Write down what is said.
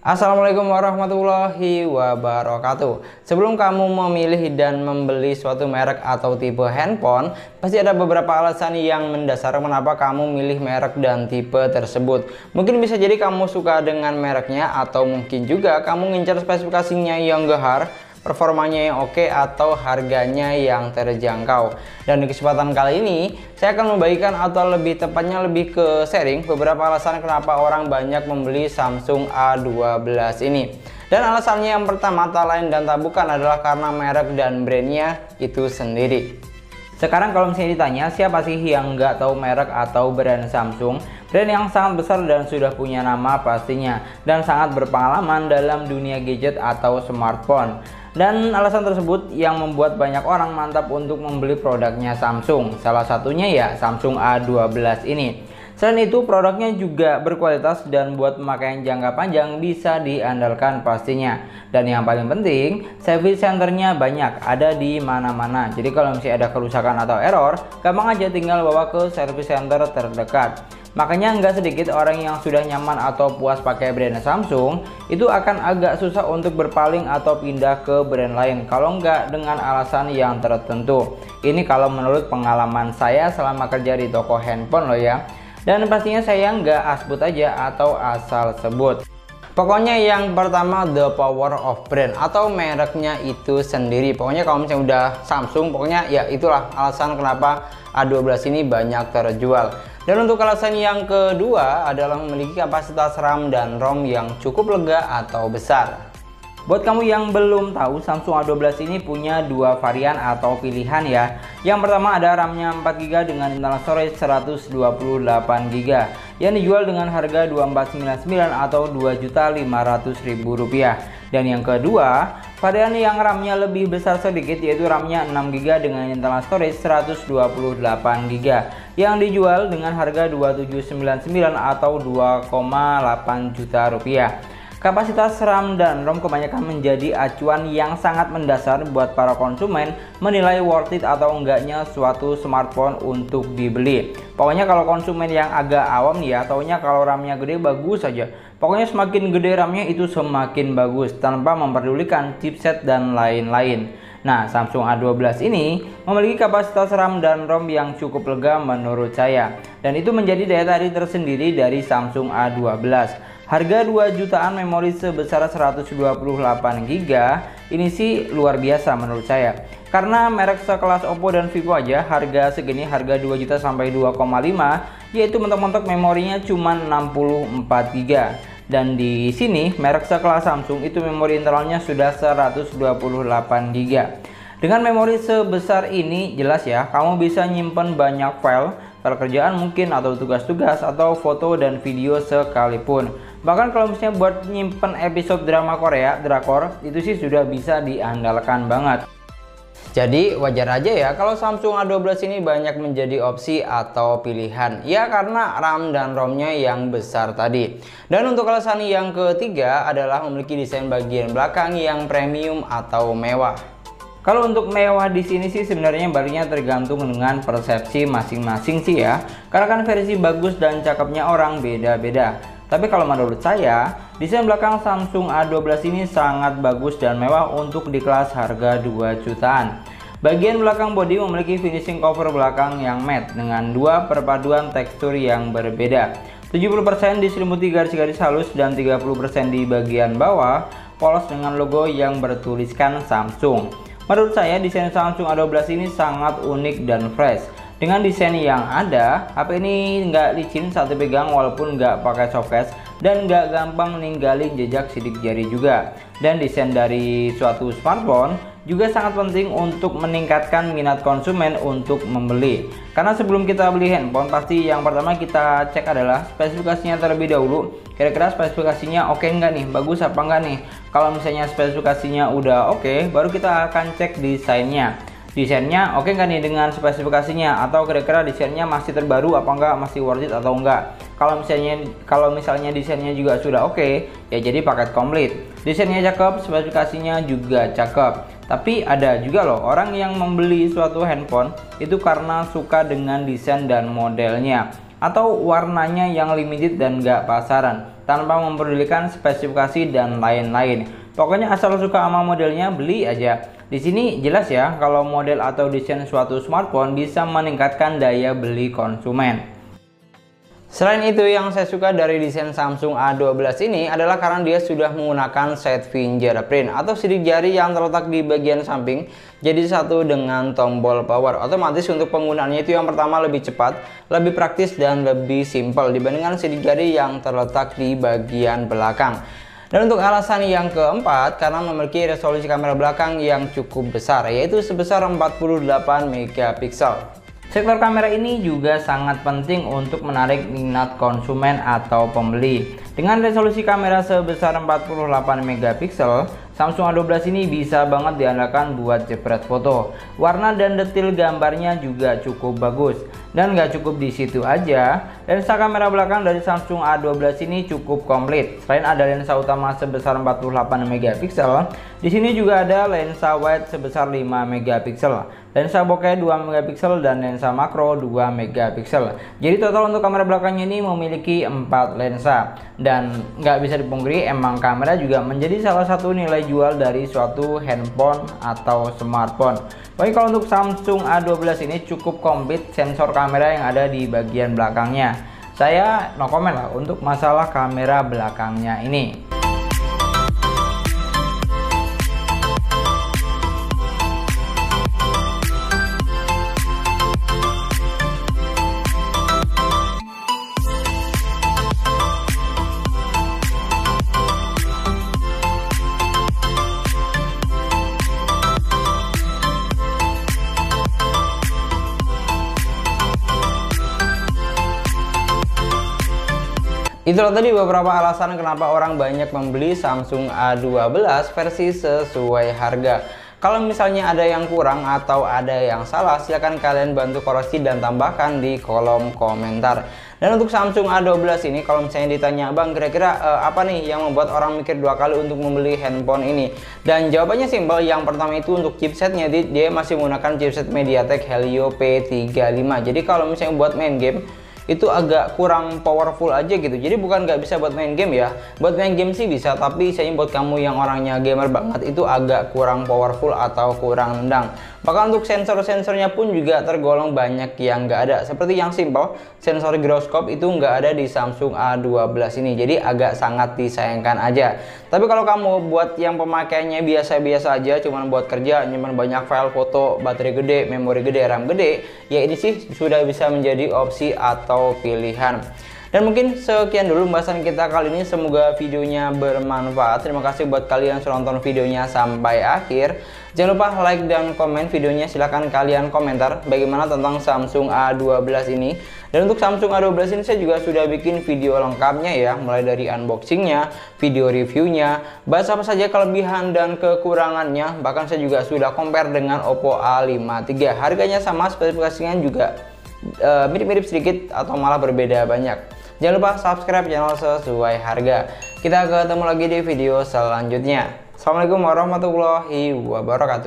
Assalamualaikum warahmatullahi wabarakatuh. Sebelum kamu memilih dan membeli suatu merek atau tipe handphone, pasti ada beberapa alasan yang mendasar kenapa kamu milih merek dan tipe tersebut. Mungkin bisa jadi kamu suka dengan mereknya, atau mungkin juga kamu ngincar spesifikasinya yang gahar, performanya yang oke, atau harganya yang terjangkau. Dan di kesempatan kali ini saya akan membagikan, atau lebih tepatnya lebih ke sharing beberapa alasan kenapa orang banyak membeli Samsung A12 ini. Dan alasannya yang pertama tak lain dan tak bukan adalah karena merek dan brandnya itu sendiri. Sekarang kalau misalnya ditanya siapa sih yang nggak tahu merek atau brand Samsung, brand yang sangat besar dan sudah punya nama pastinya, dan sangat berpengalaman dalam dunia gadget atau smartphone. Dan alasan tersebut yang membuat banyak orang mantap untuk membeli produknya Samsung. Salah satunya ya Samsung A12 ini. Selain itu produknya juga berkualitas dan buat pemakaian jangka panjang bisa diandalkan pastinya. Dan yang paling penting, service centernya banyak, ada di mana-mana. Jadi kalau misalnya ada kerusakan atau error, gampang aja tinggal bawa ke service center terdekat. Makanya nggak sedikit orang yang sudah nyaman atau puas pakai brand Samsung itu akan agak susah untuk berpaling atau pindah ke brand lain kalau nggak dengan alasan yang tertentu. Ini kalau menurut pengalaman saya selama kerja di toko handphone loh ya. Dan pastinya saya nggak asbut aja atau asal sebut. Pokoknya yang pertama, the power of brand atau mereknya itu sendiri. Pokoknya kalau misalnya udah Samsung, pokoknya ya itulah alasan kenapa A12 ini banyak terjual. Dan untuk alasan yang kedua adalah memiliki kapasitas RAM dan ROM yang cukup lega atau besar. Buat kamu yang belum tahu, Samsung A12 ini punya dua varian atau pilihan ya. Yang pertama ada RAM-nya 4GB dengan internal storage 128GB yang dijual dengan harga Rp2499 atau Rp2.500.000. Dan yang kedua, varian yang RAM-nya lebih besar sedikit, yaitu RAM-nya 6GB dengan internal storage 128GB yang dijual dengan harga Rp2799 atau Rp2,8 juta. Kapasitas RAM dan ROM kebanyakan menjadi acuan yang sangat mendasar buat para konsumen menilai worth it atau enggaknya suatu smartphone untuk dibeli. Pokoknya kalau konsumen yang agak awam nih ya, taunya kalau RAM-nya gede bagus saja. Pokoknya semakin gede RAM-nya itu semakin bagus tanpa memperdulikan chipset dan lain-lain. Nah, Samsung A12 ini memiliki kapasitas RAM dan ROM yang cukup lega menurut saya. Dan itu menjadi daya tarik tersendiri dari Samsung A12. Harga 2 jutaan memori sebesar 128GB ini sih luar biasa menurut saya. Karena merek sekelas Oppo dan Vivo aja harga segini, harga 2 juta sampai 2,5, yaitu mentok-mentok memorinya cuma 64GB. Dan di sini merek sekelas Samsung itu memori internalnya sudah 128GB. Dengan memori sebesar ini jelas ya, kamu bisa nyimpen banyak file kerjaan mungkin, atau tugas-tugas, atau foto dan video sekalipun. Bahkan kalau misalnya buat nyimpen episode drama Korea, drakor, itu sih sudah bisa diandalkan banget. Jadi wajar aja ya kalau Samsung A12 ini banyak menjadi opsi atau pilihan. Ya karena RAM dan ROM-nya yang besar tadi. Dan untuk alasan yang ketiga adalah memiliki desain bagian belakang yang premium atau mewah. Kalau untuk mewah di sini sih sebenarnya baliknya tergantung dengan persepsi masing-masing sih ya. Karena kan versi bagus dan cakepnya orang beda-beda. Tapi kalau menurut saya, desain belakang Samsung A12 ini sangat bagus dan mewah untuk di kelas harga 2 jutaan. Bagian belakang bodi memiliki finishing cover belakang yang matte dengan dua perpaduan tekstur yang berbeda. 70% diselimuti garis-garis halus dan 30% di bagian bawah polos dengan logo yang bertuliskan Samsung. Menurut saya desain Samsung A12 ini sangat unik dan fresh. Dengan desain yang ada, HP ini nggak licin saat dipegang walaupun nggak pakai softcase, dan nggak gampang ninggalin jejak sidik jari juga. Dan desain dari suatu smartphone juga sangat penting untuk meningkatkan minat konsumen untuk membeli. Karena sebelum kita beli handphone, pasti yang pertama kita cek adalah spesifikasinya terlebih dahulu. Kira-kira spesifikasinya oke nggak nih, bagus apa nggak nih. Kalau misalnya spesifikasinya udah oke, baru kita akan cek desainnya. Desainnya oke nggak nih dengan spesifikasinya, atau kira-kira desainnya masih terbaru apa enggak, masih worth it atau enggak. Kalau misalnya desainnya juga sudah oke, ya jadi paket komplit. Desainnya cakep, spesifikasinya juga cakep. Tapi ada juga loh orang yang membeli suatu handphone itu karena suka dengan desain dan modelnya, atau warnanya yang limited dan nggak pasaran. tanpa mempedulikan spesifikasi dan lain-lain. Pokoknya asal suka sama modelnya beli aja. Di sini jelas ya kalau model atau desain suatu smartphone bisa meningkatkan daya beli konsumen. Selain itu, yang saya suka dari desain Samsung A12 ini adalah karena dia sudah menggunakan side fingerprint atau sidik jari yang terletak di bagian samping jadi satu dengan tombol power. Otomatis untuk penggunaannya itu yang pertama lebih cepat, lebih praktis dan lebih simpel dibandingkan sidik jari yang terletak di bagian belakang. Dan untuk alasan yang keempat, karena memiliki resolusi kamera belakang yang cukup besar, yaitu sebesar 48 megapiksel. Sektor kamera ini juga sangat penting untuk menarik minat konsumen atau pembeli. Dengan resolusi kamera sebesar 48 megapiksel, Samsung A12 ini bisa banget diandalkan buat jepret foto. Warna dan detail gambarnya juga cukup bagus. Dan nggak cukup di situ aja, lensa kamera belakang dari Samsung A12 ini cukup komplit. Selain ada lensa utama sebesar 48 megapiksel, di sini juga ada lensa wide sebesar 5 megapiksel, lensa bokeh 2 megapiksel dan lensa makro 2 megapiksel. Jadi total untuk kamera belakangnya ini memiliki 4 lensa. Dan nggak bisa dipungkiri, emang kamera juga menjadi salah satu nilai jual dari suatu handphone atau smartphone. Pokoknya kalau untuk Samsung A12 ini cukup komplit sensor kamera yang ada di bagian belakangnya. Saya no comment lah untuk masalah kamera belakangnya ini. Itulah tadi beberapa alasan kenapa orang banyak membeli Samsung A12 versi sesuai harga. Kalau misalnya ada yang kurang atau ada yang salah, silahkan kalian bantu koreksi dan tambahkan di kolom komentar. Dan untuk Samsung A12 ini, kalau misalnya ditanya, Bang, kira-kira apa nih yang membuat orang mikir dua kali untuk membeli handphone ini? Dan jawabannya simpel. Yang pertama itu untuk chipsetnya, dia masih menggunakan chipset MediaTek Helio P35. Jadi kalau misalnya buat main game, itu agak kurang powerful aja gitu. Jadi bukan nggak bisa buat main game ya, buat main game sih bisa, tapi saya buat kamu yang orangnya gamer banget itu agak kurang powerful atau kurang nendang. Bahkan untuk sensor-sensornya pun juga tergolong banyak yang nggak ada. Seperti yang simple, sensor gyroscope itu nggak ada di Samsung A12 ini, jadi agak sangat disayangkan aja. Tapi kalau kamu buat yang pemakaiannya biasa-biasa aja, cuman buat kerja, nyimpan banyak file foto, baterai gede, memori gede, RAM gede, ya ini sih sudah bisa menjadi opsi atau pilihan. Dan mungkin sekian dulu pembahasan kita kali ini, semoga videonya bermanfaat. Terima kasih buat kalian yang sudah nonton videonya sampai akhir. Jangan lupa like dan komen videonya, silahkan kalian komentar bagaimana tentang Samsung A12 ini. Dan untuk Samsung A12 ini saya juga sudah bikin video lengkapnya ya, mulai dari unboxingnya, video reviewnya, bahas apa saja kelebihan dan kekurangannya. Bahkan saya juga sudah compare dengan Oppo A53. Harganya sama, spesifikasinya juga mirip-mirip sedikit atau malah berbeda banyak. Jangan lupa subscribe channel sesuai harga. Kita ketemu lagi di video selanjutnya. Assalamualaikum warahmatullahi wabarakatuh.